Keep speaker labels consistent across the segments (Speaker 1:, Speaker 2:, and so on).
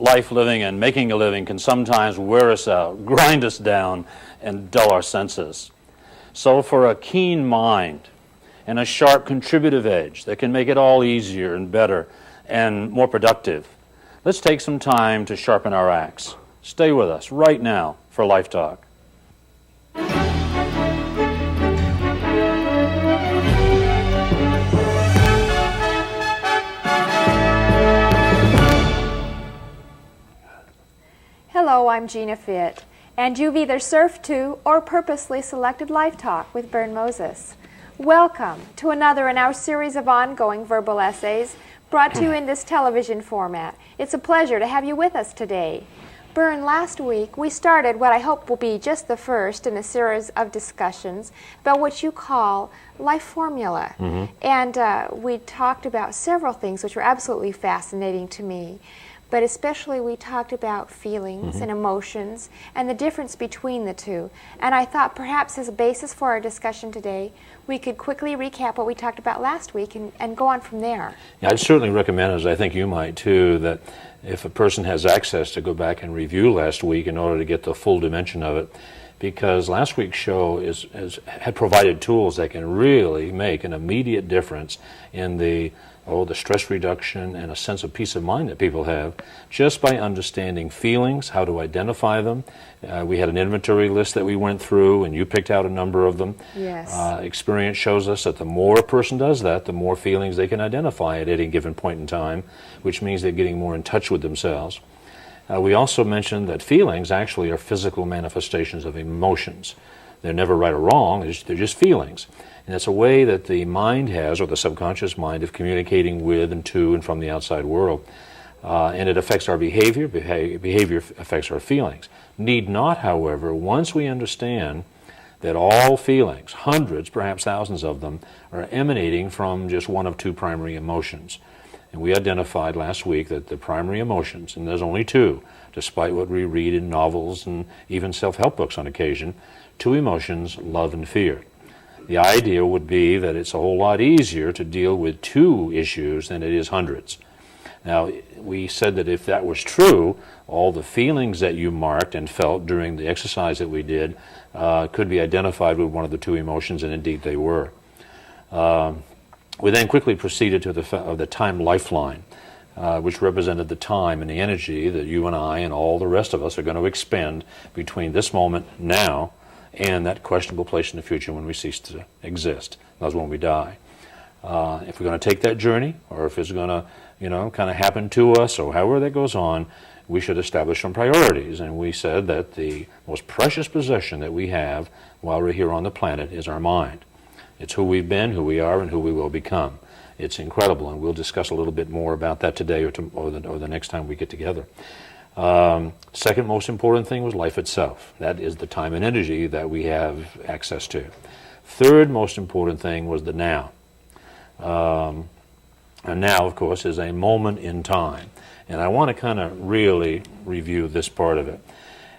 Speaker 1: life living and making a living can sometimes wear us out, grind us down, and dull our senses. So for a keen mind and a sharp contributive edge that can make it all easier and better and more productive, let's take some time to sharpen our axe. Stay with us right now for Life Talk.
Speaker 2: Hello, I'm Gina Fitt, and you've either surfed to or purposely selected Life Talk with Bern Moses. Welcome to another in our series of ongoing verbal essays brought to you in this television format. It's a pleasure to have you with us today. Bern, last week we started what I hope will be just the first in a series of discussions about what you call life formula. And we talked about several things which were absolutely fascinating to me. But especially we talked about feelings and emotions and the difference between the two. And I thought perhaps as a basis for our discussion today, we could quickly recap what we talked about last week and go on from there.
Speaker 1: Yeah, I'd certainly recommend, as I think you might too, that if a person has access to go back and review last week in order to get the full dimension of it, because last week's show had provided tools that can really make an immediate difference in the stress reduction and a sense of peace of mind that people have just by understanding feelings, how to identify them. We had an inventory list that we went through, and you picked out a number of them.
Speaker 2: Yes.
Speaker 1: Experience shows us that the more a person does that, the more feelings they can identify at any given point in time, which means they're getting more in touch with themselves. We also mentioned that feelings actually are physical manifestations of emotions. They're never right or wrong, they're just feelings. And it's a way that the mind has, or the subconscious mind, of communicating with and to and from the outside world. And it affects our behavior. Behavior affects our feelings. Need not, however, once we understand that all feelings, hundreds, perhaps thousands of them, are emanating from just one of two primary emotions. And we identified last week that the primary emotions, and there's only two, despite what we read in novels and even self-help books on occasion, two emotions, love and fear. The idea would be that it's a whole lot easier to deal with two issues than it is hundreds. Now, we said that if that was true, all the feelings that you marked and felt during the exercise that we did could be identified with one of the two emotions, and indeed they were. We then quickly proceeded to the time lifeline, which represented the time and the energy that you and I and all the rest of us are going to expend between this moment now and that questionable place in the future when we cease to exist. That's when we die. If we're going to take that journey, or if it's going to, kind of happen to us, or however that goes on, we should establish some priorities. And we said that the most precious possession that we have while we're here on the planet is our mind. It's who we've been, who we are, and who we will become. It's incredible, and we'll discuss a little bit more about that today or the next time we get together. Second most important thing was life itself. That is the time and energy that we have access to. Third most important thing was the now. And now, of course, is a moment in time. And I want to kind of really review this part of it.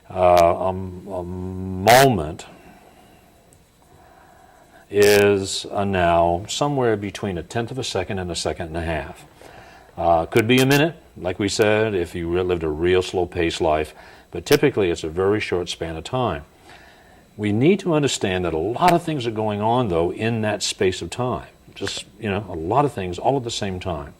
Speaker 1: A moment is a now somewhere between a tenth of a second and a second and a half. Could be a minute, like we said, if you lived a real slow-paced life, but typically it's a very short span of time. We need to understand that a lot of things are going on, though, in that space of time. Just, a lot of things all at the same time.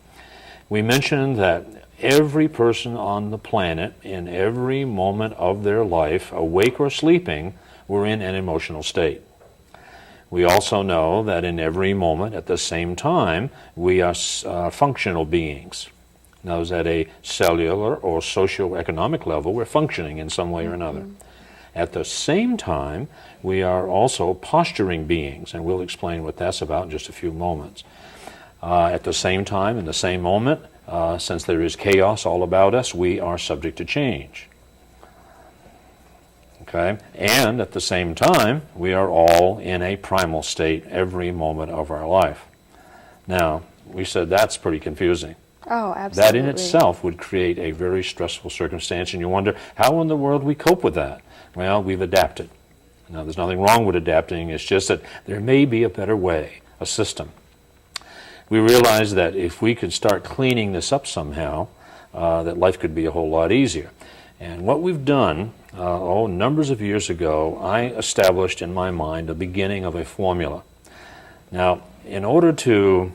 Speaker 1: We mentioned that every person on the planet, in every moment of their life, awake or sleeping, were in an emotional state. We also know that in every moment, at the same time, we are functional beings. Now, at a cellular or socioeconomic level, we're functioning in some way or another. At the same time, we are also posturing beings, and we'll explain what that's about in just a few moments. At the same time, in the same moment, since there is chaos all about us, we are subject to change. Okay? And at the same time, we are all in a primal state every moment of our life. Now, we said that's pretty confusing.
Speaker 2: Oh, absolutely.
Speaker 1: That in itself would create a very stressful circumstance, and you wonder, how in the world we cope with that? Well, we've adapted. Now, there's nothing wrong with adapting. It's just that there may be a better way, a system. We realized that if we could start cleaning this up somehow, that life could be a whole lot easier. And what we've done, numbers of years ago, I established in my mind the beginning of a formula. Now, in order to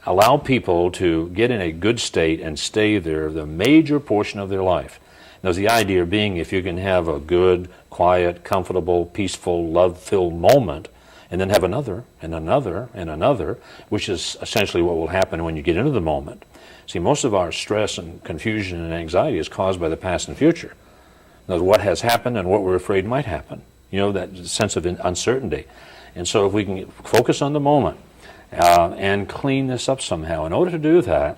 Speaker 1: allow people to get in a good state and stay there the major portion of their life. Now, the idea being if you can have a good, quiet, comfortable, peaceful, love-filled moment, and then have another, and another, and another, which is essentially what will happen when you get into the moment. See, most of our stress and confusion and anxiety is caused by the past and future. Now, what has happened and what we're afraid might happen. You know, that sense of uncertainty. And so if we can focus on the moment, and clean this up somehow. In order to do that,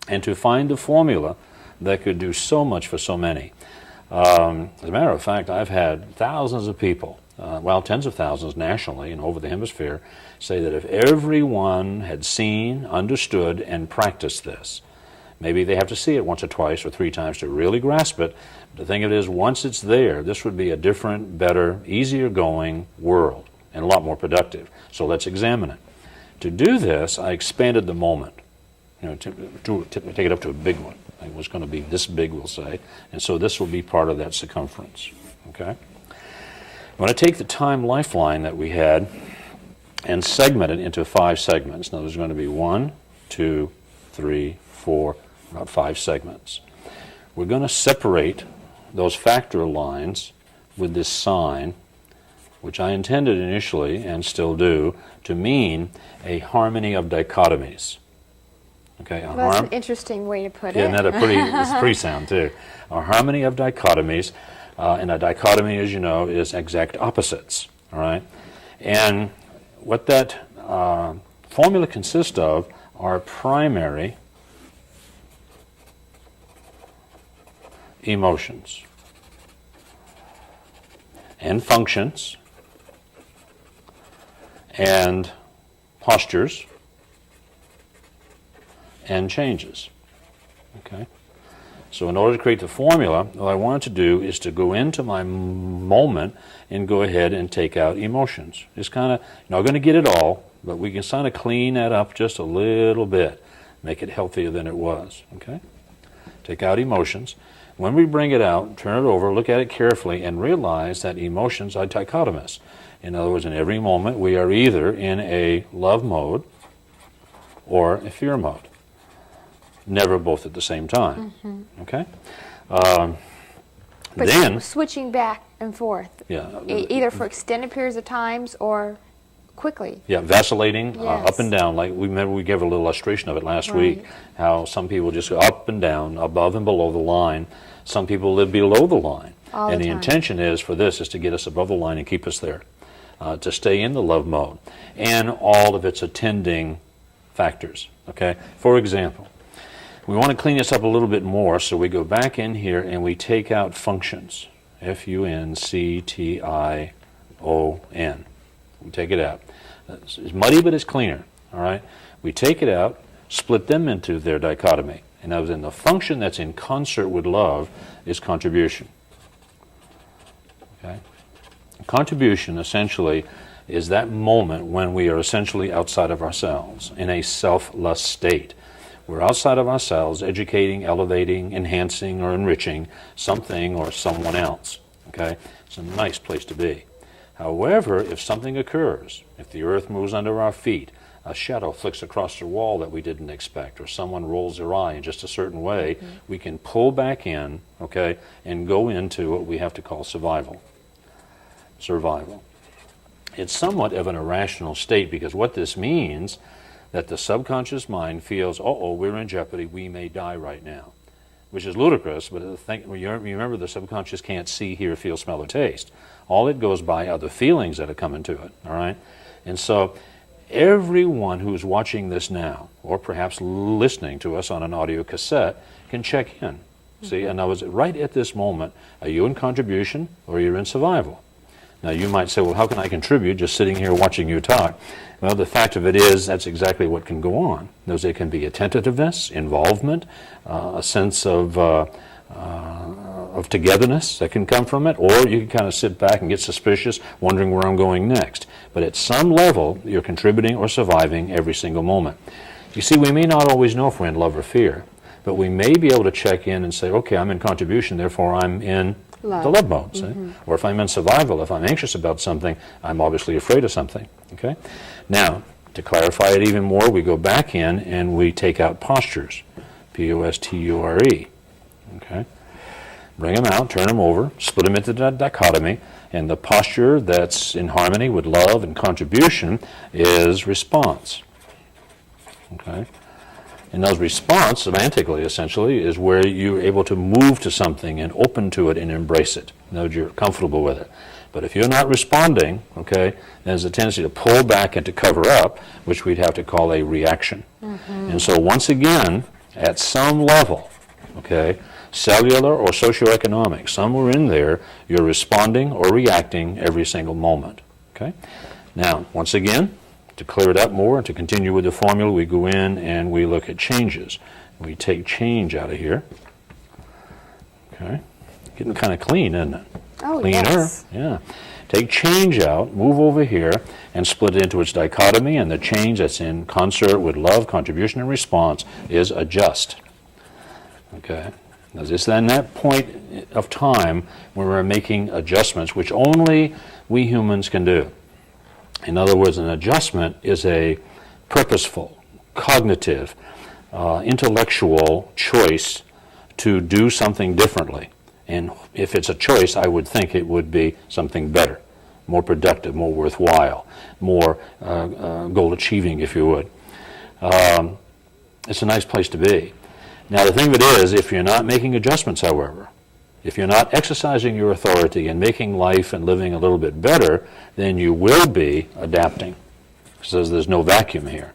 Speaker 1: and to find a formula that could do so much for so many. As a matter of fact, I've had thousands of people, tens of thousands nationally and over the hemisphere, say that if everyone had seen, understood, and practiced this, maybe they have to see it once or twice or 3 times to really grasp it. But the thing of it is, once it's there, this would be a different, better, easier going world and a lot more productive. So let's examine it. To do this, I expanded the moment, to take it up to a big one. It was going to be this big, we'll say, and so this will be part of that circumference, okay? I'm going to take the time lifeline that we had and segment it into 5 segments. Now, there's going to be 1, 2, 3, 4, about 5 segments. We're going to separate those factor lines with this sign, which I intended initially, and still do, to mean a harmony of dichotomies. Okay,
Speaker 2: well, that's an interesting way to put it.
Speaker 1: Yeah, and it's pretty sound too. A harmony of dichotomies, and a dichotomy, as you know, is exact opposites. All right, and what that formula consists of are primary emotions and functions and postures and changes. Okay? So in order to create the formula, what I wanted to do is to go into my moment and go ahead and take out emotions. Just kind of, not going to get it all, but we can kind of clean that up just a little bit, make it healthier than it was. Okay? Take out emotions. When we bring it out, turn it over, look at it carefully, and realize that emotions are dichotomous. In other words, in every moment, we are either in a love mode or a fear mode. Never both at the same time. Mm-hmm. Okay?
Speaker 2: But
Speaker 1: then
Speaker 2: switching back and forth, either for extended periods of times or quickly.
Speaker 1: Yeah, vacillating
Speaker 2: Yes.
Speaker 1: up and down. Like we gave a little illustration of it last week, how some people just go up and down, above and below the line. Some people live below the line.
Speaker 2: All
Speaker 1: and
Speaker 2: the
Speaker 1: the
Speaker 2: time.
Speaker 1: intention is for this is to get us above the line and keep us there, to stay in the love mode, and all of its attending factors. Okay? For example, we want to clean this up a little bit more, so we go back in here and we take out functions. F-U-N-C-T-I-O-N. We take it out. It's muddy, but it's cleaner. All right? We take it out, split them into their dichotomy. And that was in the function that's in concert with love is contribution. Okay? Contribution essentially is that moment when we are essentially outside of ourselves in a selfless state. We're outside of ourselves, educating, elevating, enhancing, or enriching something or someone else. Okay? It's a nice place to be. However, if something occurs, if the earth moves under our feet, a shadow flicks across the wall that we didn't expect, or someone rolls their eye in just a certain way, we can pull back in, okay, and go into what we have to call survival. Survival. It's somewhat of an irrational state because what this means that the subconscious mind feels, we're in jeopardy, we may die right now, which is ludicrous, but you remember the subconscious can't see, hear, feel, smell, or taste. All it goes by are the feelings that are coming to it, all right? And so everyone who's watching this now, or perhaps listening to us on an audio cassette, can check in. See, in other words, right at this moment, are you in contribution or you're in survival? Now, you might say, well, how can I contribute just sitting here watching you talk? Well, the fact of it is that's exactly what can go on. There can be attentiveness, involvement, a sense of togetherness that can come from it, or you can kind of sit back and get suspicious, wondering where I'm going next. But at some level, you're contributing or surviving every single moment. You see, we may not always know if we're in love or fear, but we may be able to check in and say, okay, I'm in contribution, therefore I'm in
Speaker 2: Love.
Speaker 1: the love mode. See? Or if I'm in survival, if I'm anxious about something, I'm obviously afraid of something. Okay? Now, to clarify it even more, we go back in and we take out postures. P-O-S-T-U-R-E. Okay? Bring them out, turn them over, split them into that dichotomy, and the posture that's in harmony with love and contribution is response. Okay? And those response, semantically, essentially, is where you're able to move to something and open to it and embrace it. In other words, you're comfortable with it. But if you're not responding, okay, there's a tendency to pull back and to cover up, which we'd have to call a reaction. And so once again, at some level, okay, cellular or socioeconomic, somewhere in there, you're responding or reacting every single moment. Okay? Now, once again, to clear it up more and to continue with the formula, we go in and we look at changes. We take change out of here. Okay? Getting kind of clean, isn't it?
Speaker 2: Oh,
Speaker 1: Cleaner.
Speaker 2: yes.
Speaker 1: Yeah. Take change out, move over here, and split it into its dichotomy, and the change that's in concert with love, contribution, and response is adjust. Okay? Now, it's then that point of time where we're making adjustments, which only we humans can do. In other words, an adjustment is a purposeful, cognitive, intellectual choice to do something differently. And if it's a choice, I would think it would be something better, more productive, more worthwhile, more goal-achieving, if you would. It's a nice place to be. Now, the thing of it is, if you're not making adjustments, however, if you're not exercising your authority and making life and living a little bit better, then you will be adapting, because there's no vacuum here.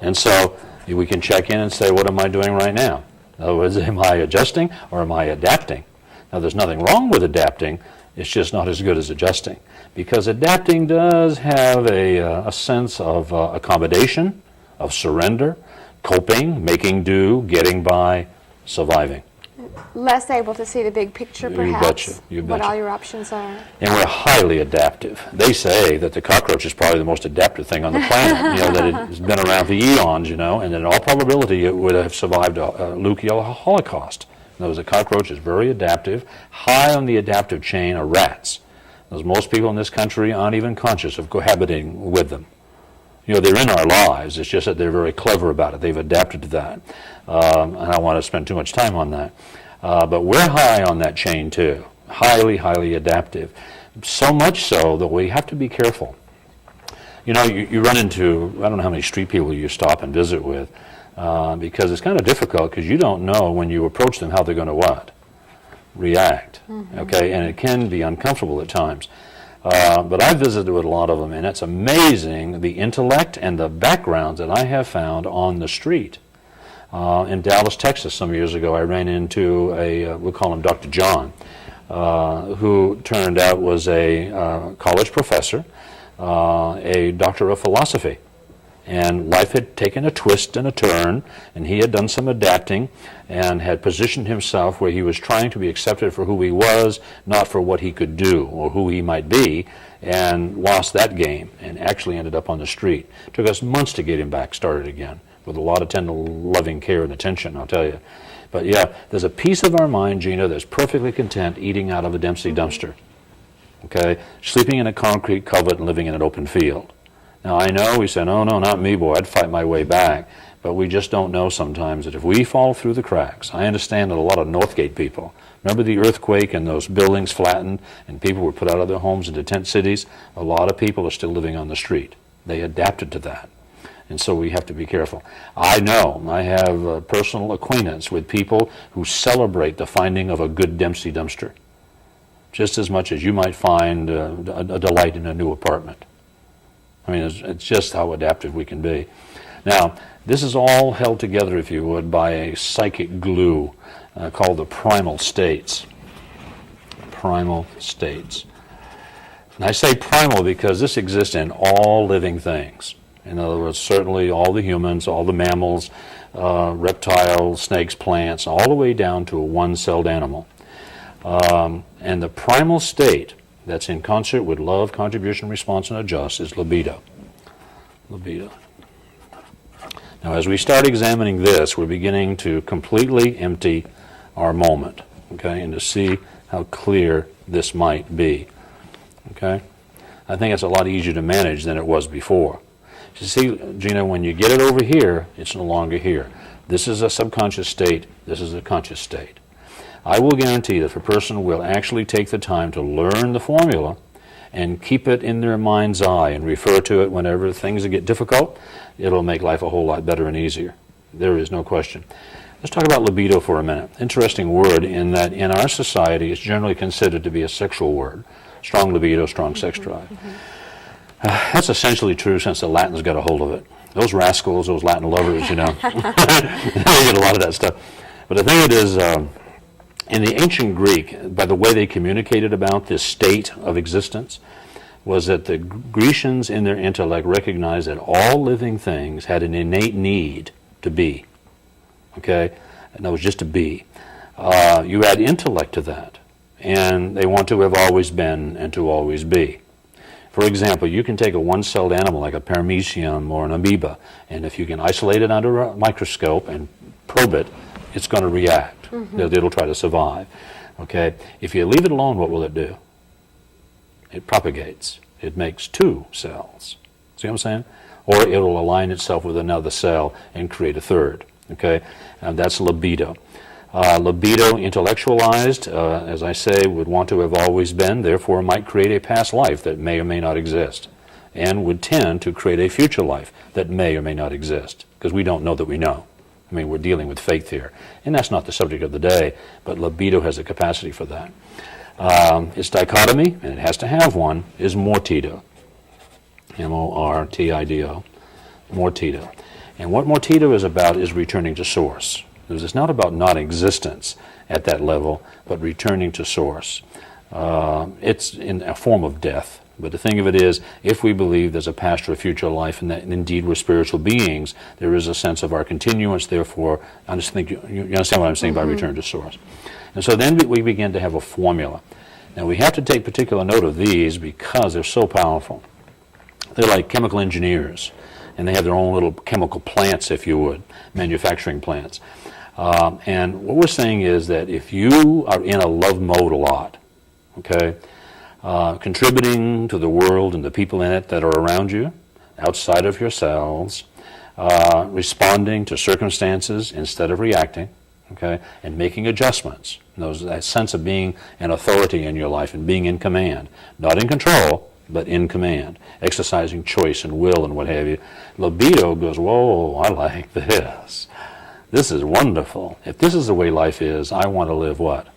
Speaker 1: And so we can check in and say, what am I doing right now? In other words, am I adjusting or am I adapting? Now, there's nothing wrong with adapting. It's just not as good as adjusting, because adapting does have a sense of accommodation, of surrender, coping, making do, getting by, surviving.
Speaker 2: Less able to see the big picture,
Speaker 1: You
Speaker 2: perhaps.
Speaker 1: betcha, you
Speaker 2: What
Speaker 1: betcha.
Speaker 2: all your options are.
Speaker 1: And we're highly adaptive. They say that the cockroach is probably the most adaptive thing on the planet, that it's been around for eons, and in all probability it would have survived a nuclear holocaust. In other words, the cockroach is very adaptive. High on the adaptive chain are rats. As most people in this country aren't even conscious of cohabitating with them. They're in our lives. It's just that they're very clever about it. They've adapted to that. And I don't want to spend too much time on that. But we're high on that chain, too. Highly, highly adaptive. So much so that we have to be careful. You run into, I don't know how many street people you stop and visit with, because it's kind of difficult, because you don't know when you approach them how they're going to what? React. Okay? And it can be uncomfortable at times. But I've visited with a lot of them, and it's amazing the intellect and the backgrounds that I have found on the street. In Dallas, Texas, some years ago, I ran into we'll call him Dr. John, who turned out was a college professor, a doctor of philosophy. And life had taken a twist and a turn, and he had done some adapting and had positioned himself where he was trying to be accepted for who he was, not for what he could do or who he might be, and lost that game and actually ended up on the street. It took us months to get him back started again, with a lot of tender, loving care and attention, I'll tell you. But yeah, there's a piece of our mind, Gina, that's perfectly content eating out of a Dempsey dumpster, okay, sleeping in a concrete covert and living in an open field. Now, I know we say, no, not me, boy, I'd fight my way back. But we just don't know sometimes that if we fall through the cracks, I understand that a lot of Northgate people, remember the earthquake and those buildings flattened and people were put out of their homes into tent cities? A lot of people are still living on the street. They adapted to that. And so we have to be careful. I know, I have a personal acquaintance with people who celebrate the finding of a good Dempsey dumpster, just as much as you might find a delight in a new apartment. I mean, it's just how adaptive we can be. Now, this is all held together, if you would, by a psychic glue called the primal states. Primal states. And I say primal because this exists in all living things. In other words, certainly all the humans, all the mammals, reptiles, snakes, plants, all the way down to a one-celled animal. And the primal state that's in concert with love, contribution, response, and adjust is libido. Libido. Now, as we start examining this, we're beginning to completely empty our moment, okay, and to see how clear this might be, okay? I think it's a lot easier to manage than it was before. You see, Gina, when you get it over here, it's no longer here. This is a subconscious state. This is a conscious state. I will guarantee that if a person will actually take the time to learn the formula and keep it in their mind's eye and refer to it whenever things get difficult, it'll make life a whole lot better and easier. There is no question. Let's talk about libido for a minute. Interesting word in that in our society it's generally considered to be a sexual word. Strong libido, strong sex drive. That's essentially true since the Latins got a hold of it. Those rascals, those Latin lovers, you know, they get a lot of that stuff. But the thing it is, in the ancient Greek, by the way they communicated about this state of existence, was that the Grecians in their intellect recognized that all living things had an innate need to be. Okay? And that was just to be. You add intellect to that, and they want to have always been and to always be. For example, you can take a one-celled animal like a paramecium or an amoeba, and if you can isolate it under a microscope and probe it, it's going to react. It'll try to survive. Okay? If you leave it alone, what will it do? It propagates. It makes two cells. See what I'm saying? Or it'll align itself with another cell and create a third. Okay? And that's libido. Libido intellectualized, as I say, would want to have always been, therefore might create a past life that may or may not exist, and would tend to create a future life that may or may not exist, because we don't know that we know. I mean, we're dealing with faith here, and that's not the subject of the day, but libido has the capacity for that. Its dichotomy, and it has to have one, is mortido, M-O-R-T-I-D-O, mortido. And what mortido is about is returning to source. It's not about non-existence at that level, but returning to source. It's in a form of death. But the thing of it is, if we believe there's a past or a future life, and that indeed we're spiritual beings, there is a sense of our continuance. Therefore, I just think you understand what I'm saying by return to source. And so then we begin to have a formula. Now we have to take particular note of these because they're so powerful. They're like chemical engineers, and they have their own little chemical plants, if you would, manufacturing plants. And what we're saying is that if you are in a love mode a lot, okay, contributing to the world and the people in it that are around you, outside of yourselves, responding to circumstances instead of reacting, okay, and making adjustments. That sense of being an authority in your life and being in command, not in control, but in command, exercising choice and will and what have you. Libido goes, whoa, I like this. This is wonderful. If this is the way life is, I want to live what?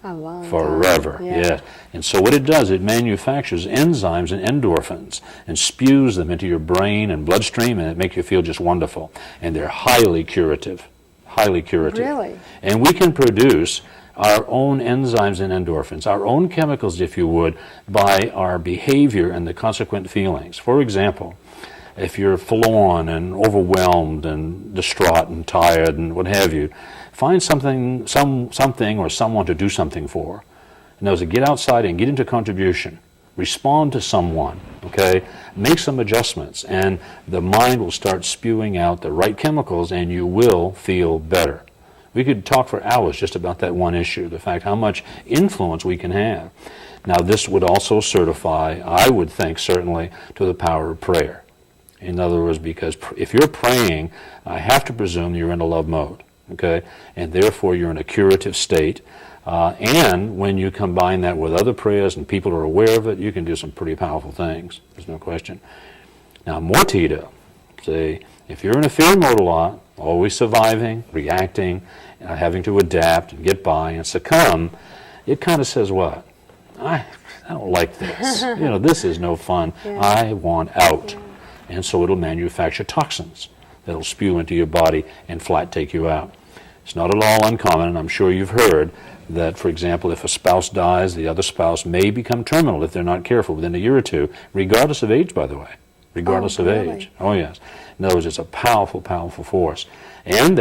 Speaker 2: A long
Speaker 1: Forever,
Speaker 2: time.
Speaker 1: yes. And so what it does, it manufactures enzymes and endorphins and spews them into your brain and bloodstream, and it makes you feel just wonderful. And they're highly curative, highly curative.
Speaker 2: Really?
Speaker 1: And we can produce our own enzymes and endorphins, our own chemicals, if you would, by our behavior and the consequent feelings. For example, if you're forlorn and overwhelmed and distraught and tired and what have you, find something or someone to do something for. In other words, get outside and get into contribution. Respond to someone, okay? Make some adjustments, and the mind will start spewing out the right chemicals, and you will feel better. We could talk for hours just about that one issue, the fact how much influence we can have. Now, this would also certify, I would think, certainly, to the power of prayer. In other words, because if you're praying, I have to presume you're in a love mode, okay? And therefore, you're in a curative state. And when you combine that with other prayers and people are aware of it, you can do some pretty powerful things. There's no question. Now, mortido, say, if you're in a fear mode a lot, always surviving, reacting, having to adapt and get by and succumb, it kind of says what? I don't like this. This is no fun. Yeah. I want out. Yeah. And so it'll manufacture toxins that'll spew into your body and flat take you out. It's not at all uncommon, and I'm sure you've heard that, for example, if a spouse dies, the other spouse may become terminal if they're not careful within a year or two, regardless of age, by the way. Regardless of age. Oh, yes. In other words, it's a powerful, powerful force. And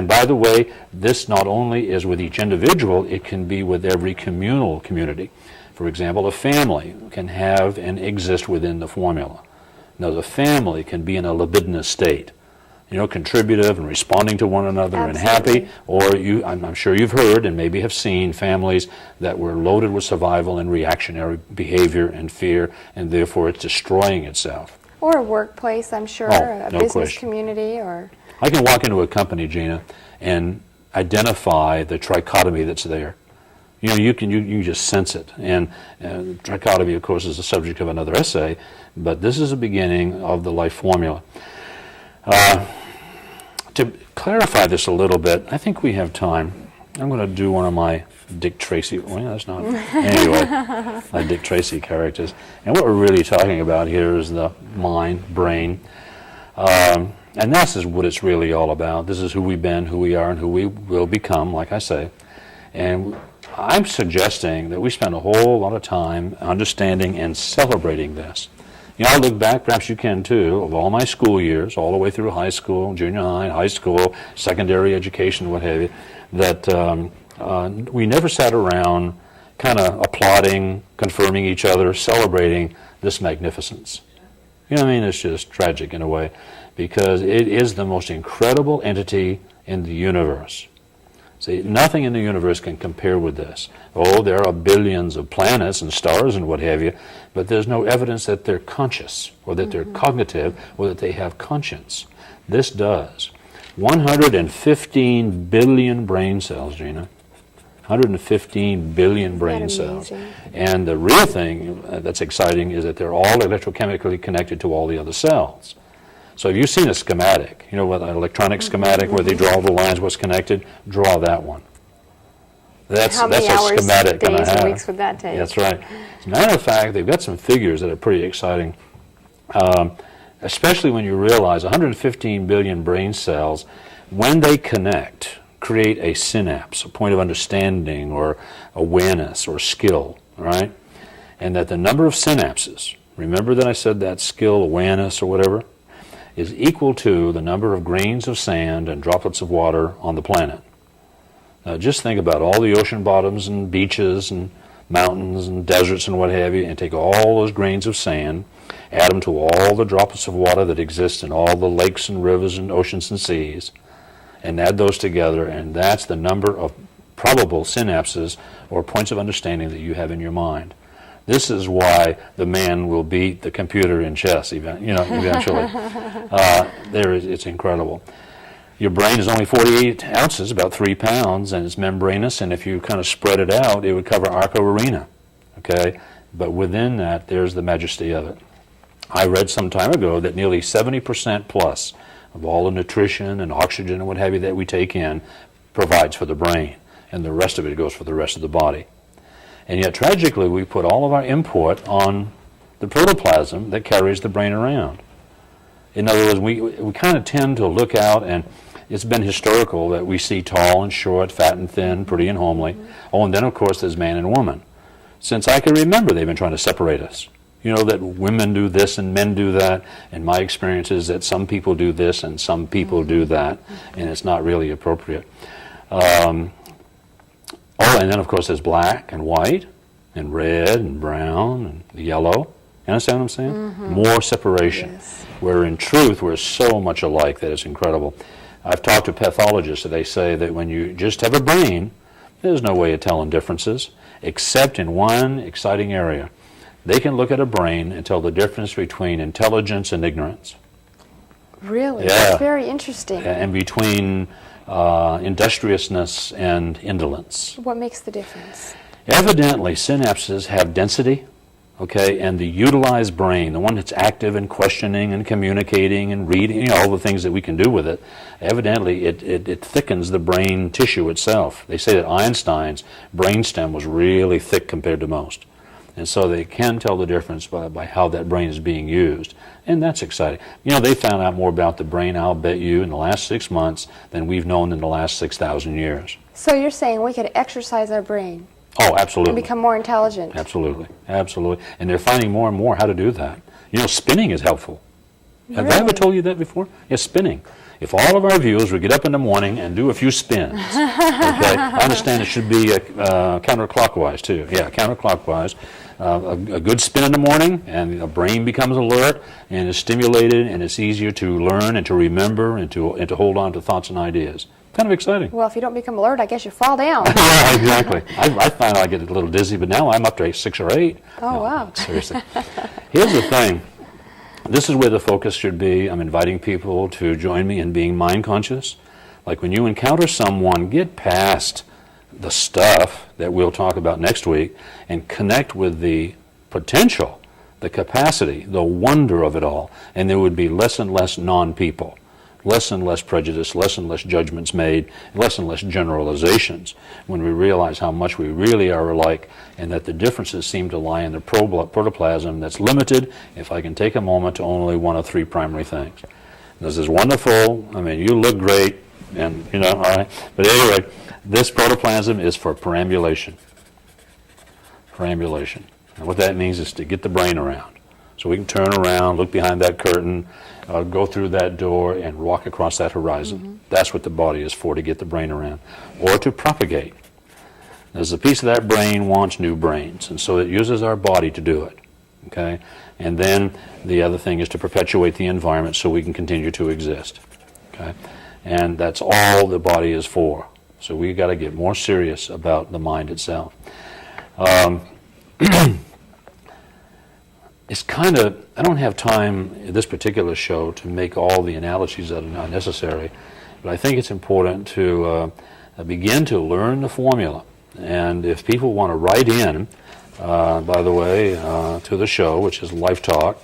Speaker 1: by the way, this not only is with each individual, it can be with every community. For example, a family can have and exist within the formula. Now, the family can be in a libidinous state. contributive and responding to one another and happy, or I'm sure you've heard and maybe have seen families that were loaded with survival and reactionary behavior and fear, and therefore it's destroying itself.
Speaker 2: Or a workplace, I'm sure, a
Speaker 1: no
Speaker 2: business
Speaker 1: question.
Speaker 2: community, or...
Speaker 1: I can walk into a company, Gina, and identify the trichotomy that's there. You can just sense it. And trichotomy, of course, is the subject of another essay, but this is the beginning of the life formula. To clarify this a little bit, I think we have time. I'm going to do one of my Dick Tracy, that's not, anyway, my Dick Tracy characters. And what we're really talking about here is the mind, brain. And this is what it's really all about. This is who we've been, who we are, and who we will become, like I say. And I'm suggesting that we spend a whole lot of time understanding and celebrating this. I look back, perhaps you can too, of all my school years, all the way through high school, junior high, high school, secondary education, what have you, that we never sat around kind of applauding, confirming each other, celebrating this magnificence. It's just tragic in a way, because it is the most incredible entity in the universe. See, nothing in the universe can compare with this. Oh, there are billions of planets and stars and what have you, but there's no evidence that they're conscious, or that they're cognitive, or that they have conscience. This does. 115 billion brain cells, Gina. 115 billion brain cells. And the real thing that's exciting is that they're all electrochemically connected to all the other cells. So if you've seen a schematic, what an electronic schematic where they draw the lines, what's connected, draw that one. That's
Speaker 2: How many
Speaker 1: a
Speaker 2: hours,
Speaker 1: schematic
Speaker 2: days,
Speaker 1: and a half.
Speaker 2: and weeks would that take?
Speaker 1: That's right. As a matter of fact, they've got some figures that are pretty exciting, especially when you realize 115 billion brain cells, when they connect, create a synapse, a point of understanding or awareness or skill, right? And that the number of synapses, remember that I said that skill, awareness or whatever, is equal to the number of grains of sand and droplets of water on the planet. Now just think about all the ocean bottoms and beaches and mountains and deserts and what have you, and take all those grains of sand, add them to all the droplets of water that exist in all the lakes and rivers and oceans and seas, and add those together, and that's the number of probable synapses or points of understanding that you have in your mind. This is why the man will beat the computer in chess, eventually. It's incredible. Your brain is only 48 ounces, about 3 pounds, and it's membranous, and if you kind of spread it out, it would cover Arco Arena, okay? But within that, there's the majesty of it. I read some time ago that nearly 70% plus of all the nutrition and oxygen and what have you that we take in provides for the brain, and the rest of it goes for the rest of the body. And yet, tragically, we put all of our import on the protoplasm that carries the brain around. In other words, we kind of tend to look out, and it's been historical that we see tall and short, fat and thin, pretty and homely. Oh, and then, of course, there's man and woman. Since I can remember, they've been trying to separate us. That women do this and men do that, and my experience is that some people do this and some people do that, and it's not really appropriate. And then, of course, there's black and white and red and brown and yellow. You understand what I'm saying? More separation.
Speaker 2: Yes.
Speaker 1: Where in truth, we're so much alike that it's incredible. I've talked to pathologists, and they say that when you just have a brain, there's no way of telling differences, except in one exciting area. They can look at a brain and tell the difference between intelligence and ignorance.
Speaker 2: Really?
Speaker 1: Yeah.
Speaker 2: That's very interesting.
Speaker 1: And between industriousness and indolence.
Speaker 2: What makes the difference?
Speaker 1: Evidently, synapses have density, okay, and the utilized brain, the one that's active and questioning and communicating and reading, all the things that we can do with it, evidently it thickens the brain tissue itself. They say that Einstein's brainstem was really thick compared to most. And so they can tell the difference by how that brain is being used. And that's exciting. They found out more about the brain, I'll bet you, in the last 6 months than we've known in the last 6,000 years.
Speaker 2: So you're saying we could exercise our brain
Speaker 1: Oh, absolutely.
Speaker 2: and become more intelligent?
Speaker 1: Absolutely. Absolutely. And they're finding more and more how to do that. Spinning is helpful. Have I ever
Speaker 2: Really?
Speaker 1: told you that before? Yeah, spinning.
Speaker 3: If all of our viewers would get up in the morning and do a few spins, okay? I understand it should be counterclockwise too. Yeah, counterclockwise. A good spin in the morning, and the brain becomes alert and is stimulated, and it's easier to learn and to remember and to hold on to thoughts and ideas. Kind of exciting.
Speaker 2: Well, if you don't become alert, I guess you fall down.
Speaker 3: Yeah, exactly. I find I get a little dizzy, but now I'm up to 6 or 8.
Speaker 2: Oh,
Speaker 3: No,
Speaker 2: wow.
Speaker 3: seriously. Here's the thing. This is where the focus should be. I'm inviting people to join me in being mind conscious. Like when you encounter someone, get past the stuff that we'll talk about next week and connect with the potential, the capacity, the wonder of it all. And there would be less and less non-people, less and less prejudice, less and less judgments made, less and less generalizations when we realize how much we really are alike and that the differences seem to lie in the protoplasm that's limited, if I can take a moment, to only one of 3 primary things. This is wonderful. I mean, you look great, and, you know, all right. But anyway, this protoplasm is for perambulation. Perambulation. And what that means is to get the brain around. So we can turn around, look behind that curtain, go through that door, and walk across that horizon. Mm-hmm. That's what the body is for, to get the brain around. Or to propagate. As a piece of that brain wants new brains, and so it uses our body to do it. Okay? And then the other thing is to perpetuate the environment so we can continue to exist. Okay? And that's all the body is for. So we've got to get more serious about the mind itself. It's kind of, I don't have time in this particular show to make all the analogies that are necessary, but I think it's important to begin to learn the formula. And if people want to write in, by the way, to the show, which is Life Talk,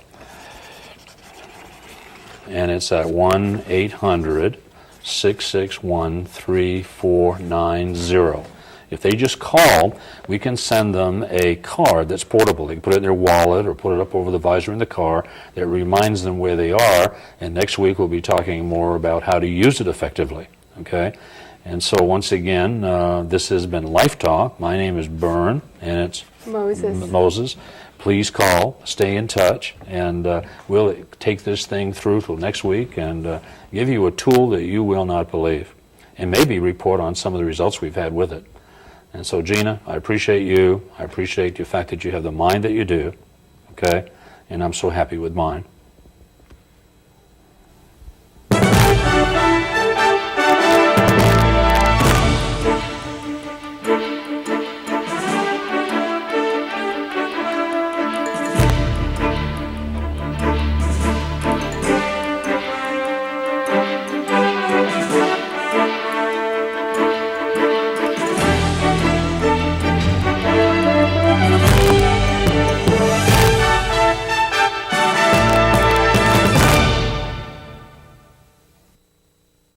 Speaker 3: and it's at 1-800-661-3490. If they just call, we can send them a card that's portable. They can put it in their wallet or put it up over the visor in the car that reminds them where they are. And next week we'll be talking more about how to use it effectively. Okay? And so once again, this has been Life Talk. My name is Bern, and it's Moses. Please call, stay in touch, and we'll take this thing through till next week and give you a tool that you will not believe, and maybe report on some of the results we've had with it. And so, Gina, I appreciate you. I appreciate the fact that you have the mind that you do, okay? And I'm so happy with mine.